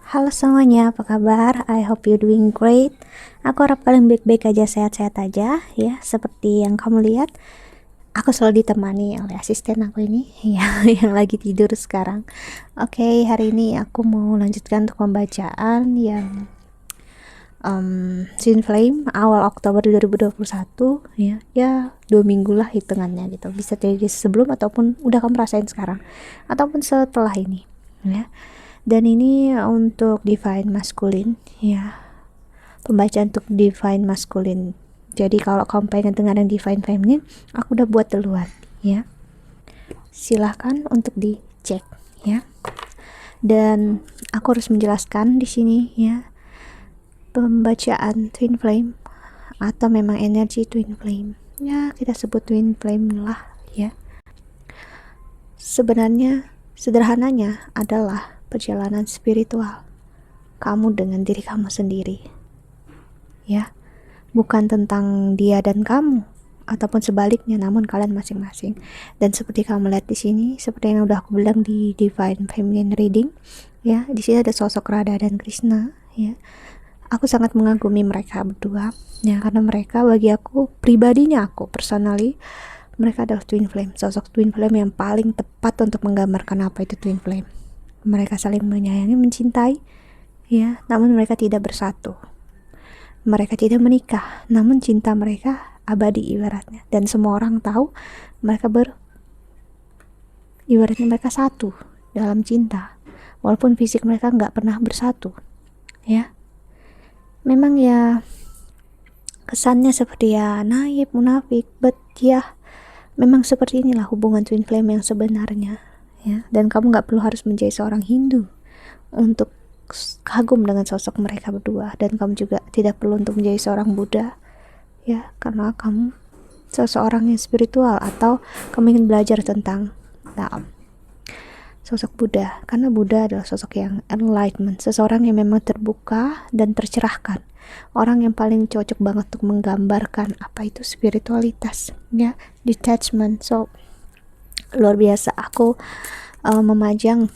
Halo semuanya, apa kabar? I hope you doing great. Aku harap kalian baik-baik aja, sehat-sehat aja ya. Seperti yang kamu lihat, aku selalu ditemani oleh asisten aku ini ya, yang lagi tidur sekarang. Oke, hari ini aku mau lanjutkan untuk pembacaan yang Twin Flame awal Oktober 2021 ya. Ya 2 minggu lah hitungannya gitu. Bisa terjadi sebelum ataupun udah kamu rasain sekarang ataupun setelah ini ya. Dan ini untuk divine masculine ya, pembacaan untuk divine masculine. Jadi kalau kamu pengen dengar yang divine feminine, aku udah buat duluan ya, silahkan untuk dicek ya. Dan aku harus menjelaskan di sini ya, pembacaan twin flame atau memang energi twin flame ya, kita sebut twin flame lah ya. Sebenarnya sederhananya adalah perjalanan spiritual kamu dengan diri kamu sendiri ya, bukan tentang dia dan kamu ataupun sebaliknya, namun kalian masing-masing. Dan seperti kamu lihat di sini, seperti yang udah aku bilang di divine feminine reading ya, di sini ada sosok Radha dan Krishna ya. Aku sangat mengagumi mereka berdua ya, karena mereka bagi aku pribadinya, aku personally, mereka adalah twin flame, sosok twin flame yang paling tepat untuk menggambarkan apa itu twin flame. Mereka saling menyayangi, mencintai ya, namun mereka tidak bersatu. Mereka tidak menikah, namun cinta mereka abadi ibaratnya. Dan semua orang tahu mereka ibaratnya mereka satu dalam cinta, walaupun fisik mereka nggak pernah bersatu ya. Memang ya kesannya seperti ya naif, munafik, but ya memang seperti inilah hubungan twin flame yang sebenarnya ya. Dan kamu nggak perlu harus menjadi seorang Hindu untuk kagum dengan sosok mereka berdua, dan kamu juga tidak perlu untuk menjadi seorang Buddha ya, karena kamu seseorang yang spiritual atau kamu ingin belajar tentang sosok Buddha, karena Buddha adalah sosok yang enlightenment, seseorang yang memang terbuka dan tercerahkan, orang yang paling cocok banget untuk menggambarkan apa itu spiritualitas ya, detachment. So luar biasa, aku memajang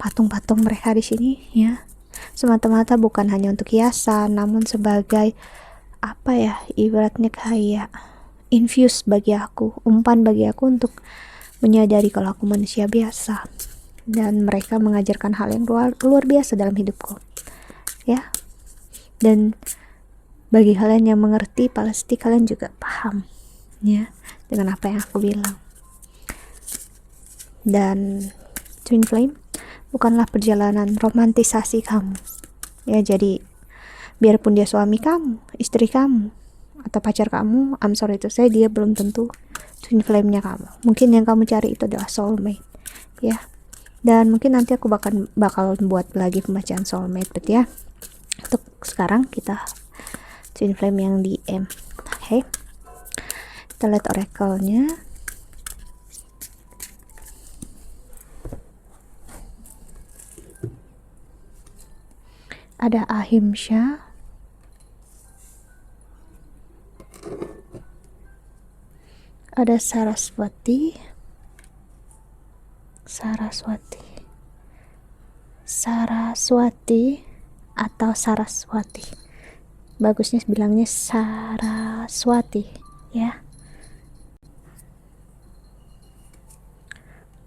patung-patung mereka di sini ya, semata-mata bukan hanya untuk hiasan, namun sebagai apa ya, ibaratnya kayak infuse bagi aku, umpan bagi aku untuk menyadari kalau aku manusia biasa, dan mereka mengajarkan hal yang luar biasa dalam hidupku ya. Dan bagi kalian yang mengerti, pasti kalian juga paham ya dengan apa yang aku bilang. Dan twin flame bukanlah perjalanan romantisasi kamu ya. Jadi biarpun dia suami kamu, istri kamu, atau pacar kamu, I'm sorry to say, dia belum tentu twin flame-nya kamu. Mungkin yang kamu cari itu adalah soulmate ya. Dan mungkin nanti aku bakal buat lagi pembacaan soulmate, but ya untuk sekarang kita twin flame yang di M. Oke, kita lihat oracle-nya. Ada Ahimsa, ada Saraswati, atau Saraswati. Bagusnya bilangnya Saraswati ya.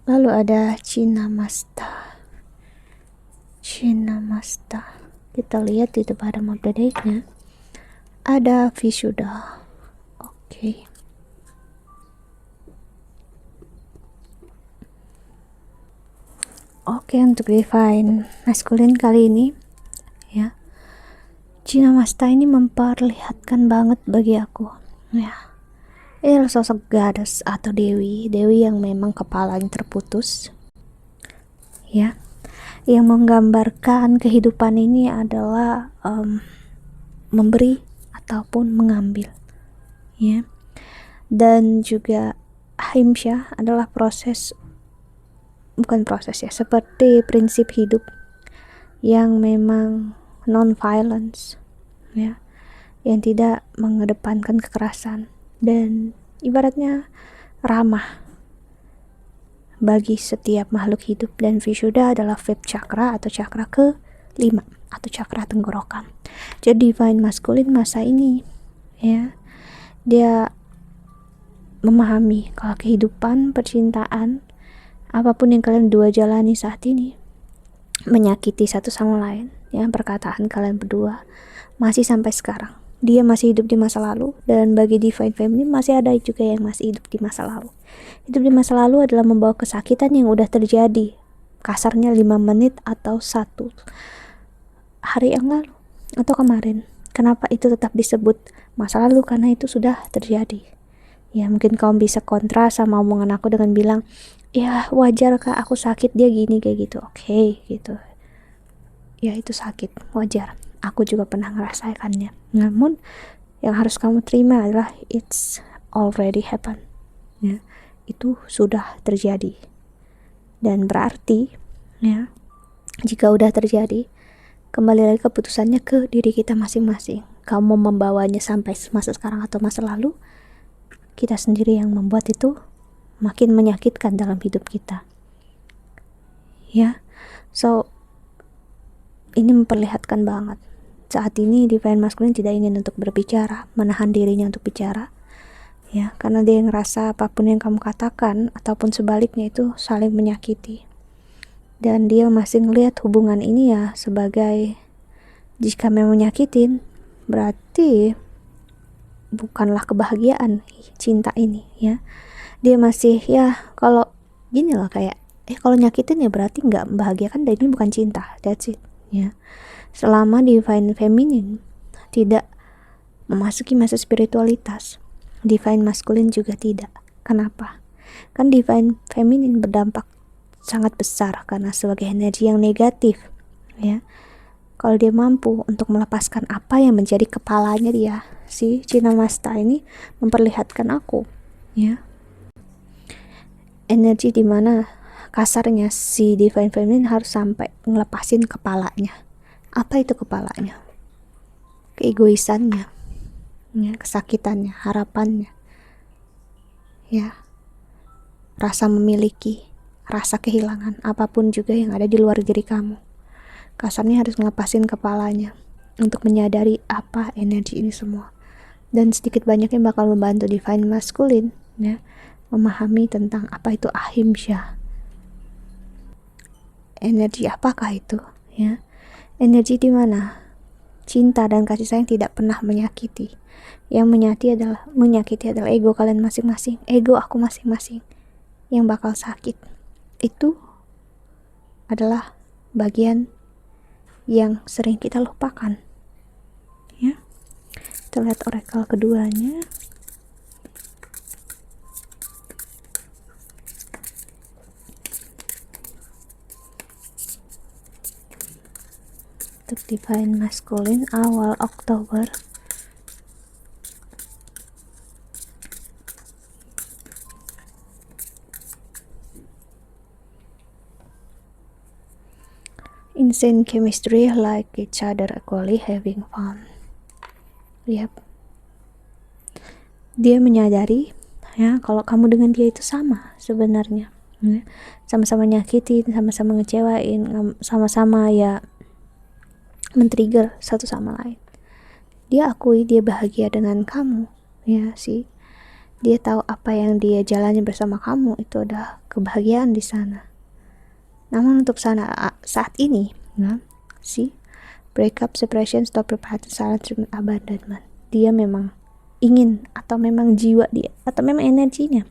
Lalu ada Cinamasta. Kita lihat di bottom of the deck-nya ada Vishuddha. Oke. Oke, untuk divine masculine kali ini ya, Cinamasta ini memperlihatkan banget bagi aku ya, ini adalah sosok goddess atau dewi yang memang kepalanya terputus ya, yang menggambarkan kehidupan ini adalah memberi ataupun mengambil ya. Dan juga Ahimsa adalah bukan proses ya, seperti prinsip hidup yang memang non violence ya, yang tidak mengedepankan kekerasan dan ibaratnya ramah bagi setiap makhluk hidup. Dan Vishuddha adalah fifth chakra atau chakra ke 5 atau cakra tenggorokan. Jadi divine masculine masa ini ya, dia memahami kalau kehidupan, percintaan, apapun yang kalian dua jalani saat ini menyakiti satu sama lain ya, perkataan kalian berdua masih sampai sekarang. Dia masih hidup di masa lalu, dan bagi divine feminine masih ada juga yang masih hidup di masa lalu. Hidup di masa lalu adalah membawa kesakitan yang udah terjadi, kasarnya 5 menit atau 1 hari yang lalu atau kemarin. Kenapa itu tetap disebut masa lalu? Karena itu sudah terjadi. Ya mungkin kamu bisa kontra sama omongan aku dengan bilang, ya wajar kak aku sakit dia gini kayak gitu. Oke, gitu. Ya itu sakit, wajar. Aku juga pernah ngerasakannya. Namun yang harus kamu terima adalah it's already happened. Ya, itu sudah terjadi. Dan berarti ya, jika udah terjadi, kembali lagi keputusannya ke diri kita masing-masing. Kamu membawanya sampai masa sekarang atau masa lalu, kita sendiri yang membuat itu makin menyakitkan dalam hidup kita. Ya, so ini memperlihatkan banget. Saat ini divine masculine tidak ingin untuk berbicara, menahan dirinya untuk bicara. Ya, karena dia ngerasa apapun yang kamu katakan ataupun sebaliknya itu saling menyakiti. Dan dia masih ngelihat hubungan ini ya sebagai, jika memang menyakitin, berarti bukanlah kebahagiaan cinta ini ya. Dia masih ya kalau gini loh kayak kalau nyakitin ya berarti nggak membahagiakan, dan ini bukan cinta. That's it ya. Selama divine feminine tidak memasuki masa spiritualitas, divine masculine juga tidak. Kenapa? Kan divine feminine berdampak sangat besar karena sebagai energi yang negatif ya. Kalau dia mampu untuk melepaskan apa yang menjadi kepalanya dia, si Cinamasta ini memperlihatkan aku ya, energi dimana kasarnya si divine feminine harus sampai ngelepasin kepalanya. Apa itu kepalanya? Keegoisannya ya, kesakitannya, harapannya ya, rasa memiliki, rasa kehilangan, apapun juga yang ada di luar diri kamu. Kasarnya harus ngelepasin kepalanya untuk menyadari apa energi ini semua. Dan sedikit banyaknya bakal membantu divine masculine ya, memahami tentang apa itu ahimsa. Energi apakah itu ya? Energi di mana cinta dan kasih sayang tidak pernah menyakiti. Yang menyakiti adalah ego kalian masing-masing, ego aku masing-masing yang bakal sakit. Itu adalah bagian yang sering kita lupakan ya. Kita lihat oracle keduanya. Untuk divine masculine awal Oktober, insane chemistry, like each other equally, having fun. Yep. Dia menyadari ya kalau kamu dengan dia itu sama sebenarnya ya. Sama-sama nyakitin, sama-sama ngecewain, sama-sama ya men-trigger satu sama lain. Dia akui dia bahagia dengan kamu ya sih. Dia tahu apa yang dia jalani bersama kamu itu ada kebahagiaan di sana. Namun untuk saat ini ya, si breakup, separation, stop repair, silent treatment, abandonment, dia memang ingin atau memang jiwa dia atau memang energinya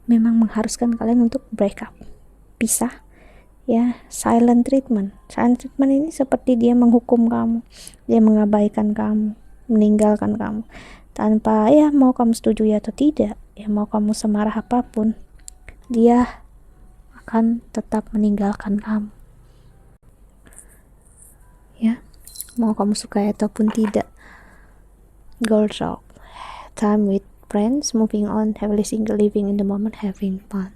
memang mengharuskan kalian untuk break up, pisah ya. Silent treatment ini seperti dia menghukum kamu, dia mengabaikan kamu, meninggalkan kamu tanpa ya mau kamu setuju ya atau tidak ya, mau kamu semarah apapun dia akan tetap meninggalkan kamu ya, mau kamu suka ataupun tidak. Goal talk, time with friends, moving on, happily single, living in the moment, having fun.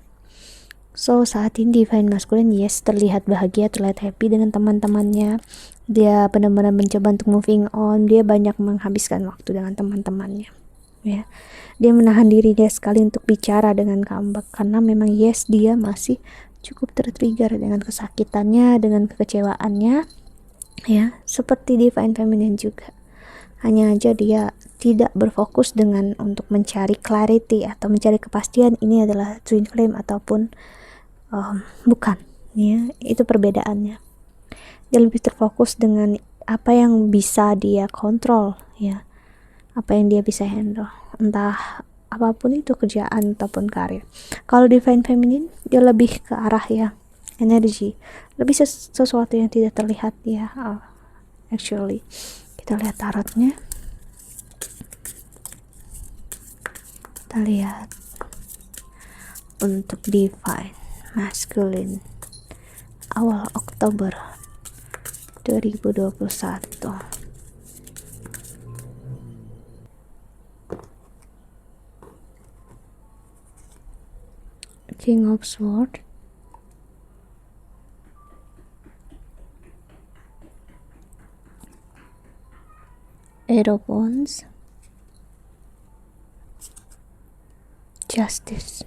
So saat ini divine masculine yes terlihat bahagia, terlihat happy dengan teman-temannya. Dia benar-benar mencoba untuk moving on. Dia banyak menghabiskan waktu dengan teman-temannya ya. Dia menahan diri dia sekali untuk bicara dengan kamu karena memang yes dia masih cukup tertrigger dengan kesakitannya, dengan kekecewaannya ya, seperti divine feminine juga. Hanya aja dia tidak berfokus dengan untuk mencari clarity atau mencari kepastian ini adalah twin flame ataupun bukan, ya. Itu perbedaannya. Dia lebih terfokus dengan apa yang bisa dia kontrol, ya, apa yang dia bisa handle, entah apapun itu, kerjaan ataupun karir. Kalau divine feminine dia lebih ke arah ya energi, lebih sesuatu yang tidak terlihat ya. Actually kita lihat tarotnya, kita lihat untuk divine masculine awal Oktober 2021. King of Swords, Eight of Wands, Justice.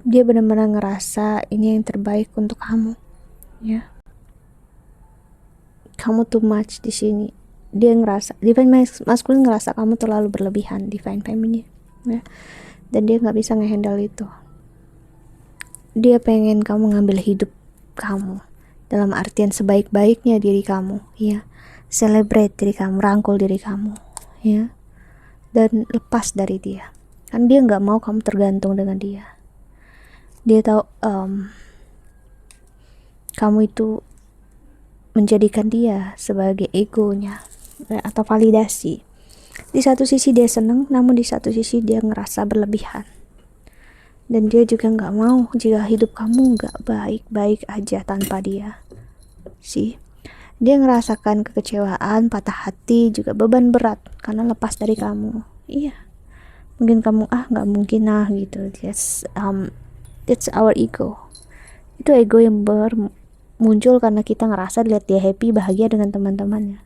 Dia benar-benar ngerasa ini yang terbaik untuk kamu, ya. Kamu too much di sini. Dia ngerasa, divine masculine ngerasa kamu terlalu berlebihan, divine feminine, ya. Dan dia nggak bisa ngehandle itu. Dia pengen kamu ngambil hidup kamu dalam artian sebaik-baiknya diri kamu, ya. Celebrate diri kamu, rangkul diri kamu, ya. Dan lepas dari dia. Kan dia nggak mau kamu tergantung dengan dia. Dia tahu kamu itu menjadikan dia sebagai egonya atau validasi. Di satu sisi dia senang, namun di satu sisi dia ngerasa berlebihan. Dan dia juga nggak mau jika hidup kamu nggak baik-baik aja tanpa dia. Dia ngerasakan kekecewaan, patah hati, juga beban berat karena lepas dari kamu. Iya, mungkin kamu nggak mungkin gitu. That's our ego. Itu ego yang muncul karena kita ngerasa lihat dia happy, bahagia dengan teman-temannya.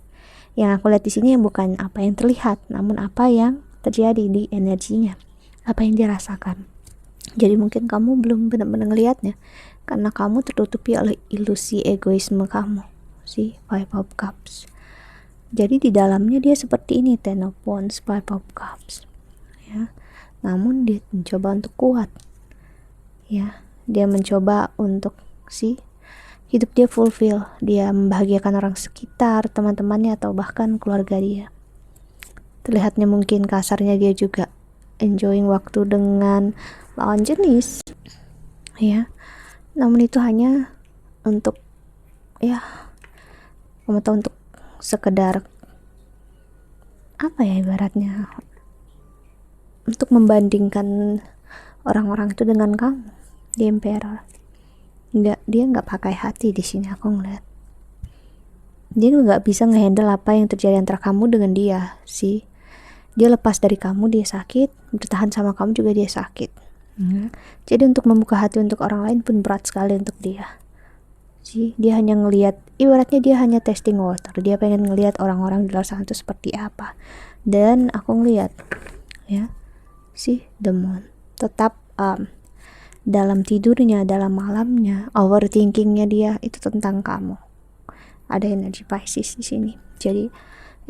Yang aku lihat di sini bukan apa yang terlihat, namun apa yang terjadi di energinya, apa yang dia rasakan. Jadi mungkin kamu belum benar-benar ngelihatnya karena kamu tertutupi oleh ilusi egoisme kamu. Five of Cups. Jadi di dalamnya dia seperti ini, Ten of Wands, Five of Cups, ya. Namun dia mencoba untuk kuat, ya. Dia mencoba untuk hidup dia fulfill, dia membahagiakan orang sekitar, teman-temannya atau bahkan keluarga dia. Terlihatnya mungkin kasarnya dia juga enjoying waktu dengan lawan jenis, ya. Namun itu hanya untuk, ya, kamu tahu, untuk sekedar apa ya, ibaratnya untuk membandingkan orang-orang itu dengan kamu. Di Emperor dia nggak pakai hati di sini, aku ngeliat dia nggak bisa ngehandle apa yang terjadi antara kamu dengan dia. Dia lepas dari kamu, dia sakit, bertahan sama kamu juga dia sakit. Jadi untuk membuka hati untuk orang lain pun berat sekali untuk dia. Dia hanya ngelihat, ibaratnya dia hanya testing water. Dia pengen ngelihat orang-orang di luar sana itu seperti apa. Dan aku ngelihat, ya, the moon tetap dalam tidurnya, dalam malamnya, overthinkingnya dia itu tentang kamu. Ada energi Pisces di sini. Jadi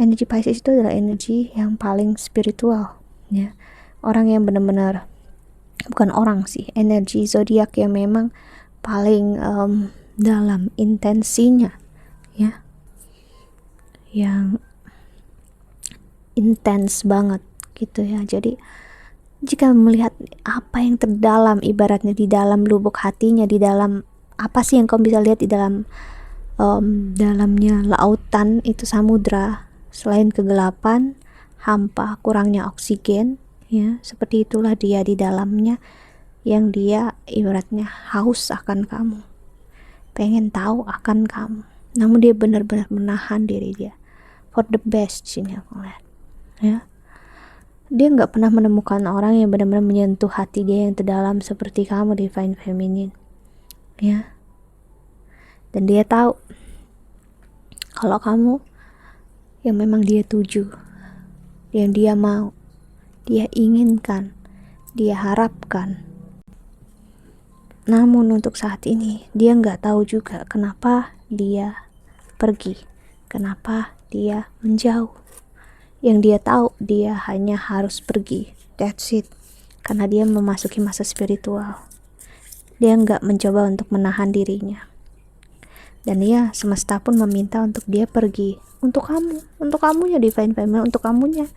energi Pisces itu adalah energi yang paling spiritual, ya. Orang yang benar-benar, bukan orang sih, energi zodiak yang memang paling dalam intensinya, ya, yang intens banget gitu, ya. Jadi jika melihat apa yang terdalam, ibaratnya di dalam lubuk hatinya, di dalam apa sih yang kamu bisa lihat di dalam dalamnya lautan itu, samudra, selain kegelapan, hampa, kurangnya oksigen, ya, seperti itulah dia di dalamnya, yang dia ibaratnya haus akan kamu, pengen tahu akan kamu, namun dia benar-benar menahan diri dia for the best. Sini aku lihat, ya, dia nggak pernah menemukan orang yang benar-benar menyentuh hati dia yang terdalam seperti kamu, divine feminine, ya. Dan dia tahu kalau kamu yang memang dia tuju, yang dia mau, dia inginkan, dia harapkan. Namun untuk saat ini dia nggak tahu juga kenapa dia pergi? Kenapa dia menjauh? Yang dia tahu dia hanya harus pergi, that's it. Karena dia memasuki masa spiritual, dia nggak mencoba untuk menahan dirinya. Dan ya, semesta pun meminta untuk dia pergi. Untuk kamu, untuk kamunya Divine Feminine, untuk kamunya.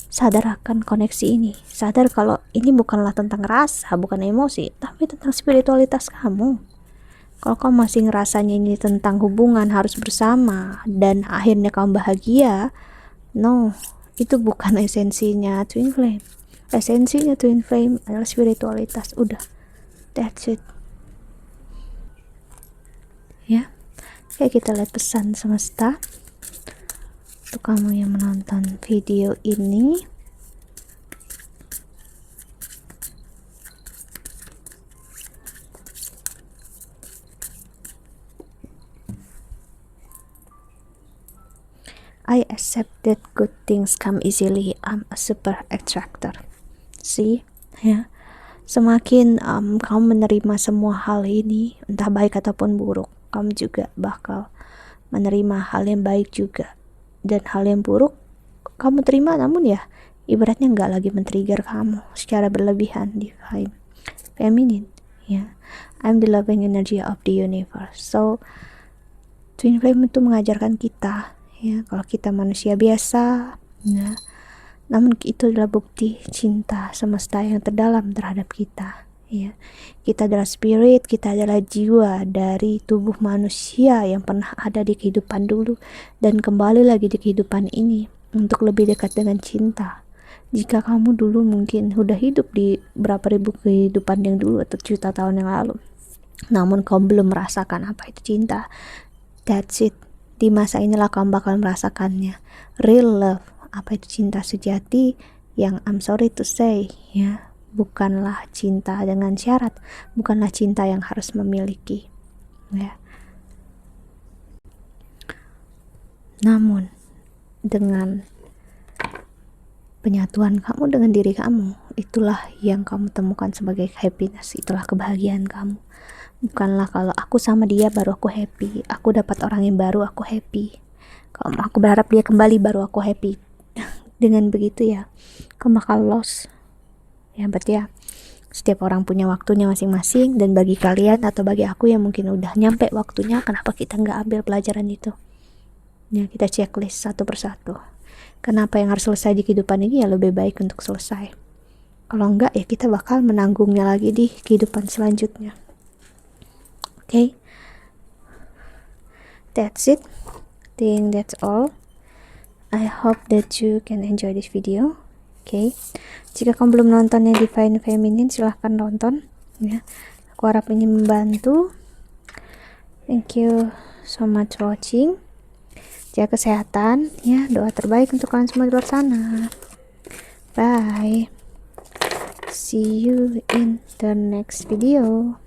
Sadar akan koneksi ini. Sadar kalau ini bukanlah tentang rasa, bukan emosi, tapi tentang spiritualitas kamu. Kalau kamu masih ngerasanya ini tentang hubungan harus bersama dan akhirnya kamu bahagia, no, itu bukan esensinya Twin Flame. Esensinya Twin Flame adalah spiritualitas. Udah, that's it. Ya, kayak kita lihat pesan semesta untuk kamu yang menonton video ini. I accept that good things come easily. I'm a super attractor. See, ya, semakin kamu menerima semua hal ini, entah baik ataupun buruk, kamu juga bakal menerima hal yang baik juga. Dan hal yang buruk kamu terima, namun ya ibaratnya nggak lagi men-trigger kamu secara berlebihan. Divine Feminine, ya, I'm the loving energy of the universe. So Twin Flame itu mengajarkan kita, ya, kalau kita manusia biasa, ya, namun itu adalah bukti cinta semesta yang terdalam terhadap kita. Ya, kita adalah spirit, kita adalah jiwa dari tubuh manusia yang pernah ada di kehidupan dulu dan kembali lagi di kehidupan ini untuk lebih dekat dengan cinta. Jika kamu dulu mungkin udah hidup di berapa ribu kehidupan yang dulu atau juta tahun yang lalu, namun kamu belum merasakan apa itu cinta, that's it. Di masa inilah kamu bakal merasakannya. Real love, apa itu cinta sejati, yang I'm sorry to say, ya, bukanlah cinta dengan syarat, bukanlah cinta yang harus memiliki, ya. Namun dengan penyatuan kamu dengan diri kamu, itulah yang kamu temukan sebagai happiness, itulah kebahagiaan kamu. Bukanlah kalau aku sama dia baru aku happy, aku dapat orang yang baru aku happy, kalau aku berharap dia kembali baru aku happy. Dengan begitu ya kamu bakal lost. Ya, berarti ya setiap orang punya waktunya masing-masing, dan bagi kalian atau bagi aku yang mungkin udah nyampe waktunya, kenapa kita nggak ambil pelajaran itu? Ya, kita checklist satu persatu. Kenapa yang harus selesai di kehidupan ini, ya lebih baik untuk selesai. Kalau enggak, ya kita bakal menanggungnya lagi di kehidupan selanjutnya. Okay, that's it. Think that's all. I hope that you can enjoy this video. Okay, jika kamu belum nontonnya Divine Feminine, silahkan nonton, ya. Aku harap ini membantu. Thank you so much for watching. Jaga kesehatan, ya. Doa terbaik untuk kalian semua di luar sana. Bye. See you in the next video.